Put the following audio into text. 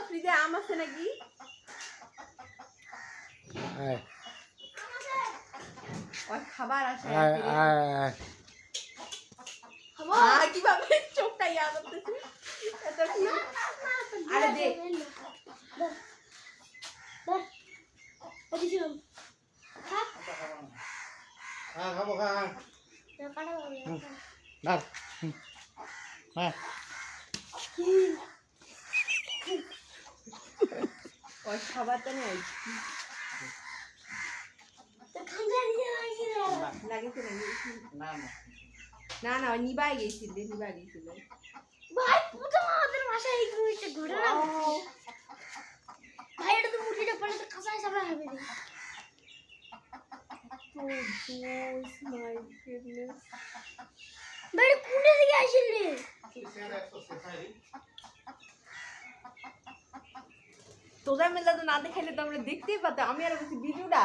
ফ্রিজে আম আছে নাকি? ওই খাবার আসে কিভাবে চোখটা ইয়া করতেছে। আরে দে খাবো খা ওই খাবারটা নেই লাগেছে না না ওই নিবাই গেছিল ভাই প্রথম আমাদের ভাষায় এই জিনিসটা ঘটে না ভাই এটা তো মুঠিটা পড়ে তো কাঁচাই সামনে হবে রে তো জোস মাই গুডনেস ভাই কোনে দিকে আসিলে তোদের মেলা তো না দেখাইলে তো আমরা দেখতেই পাতাম। আমি আর বলছি ভিডিওটা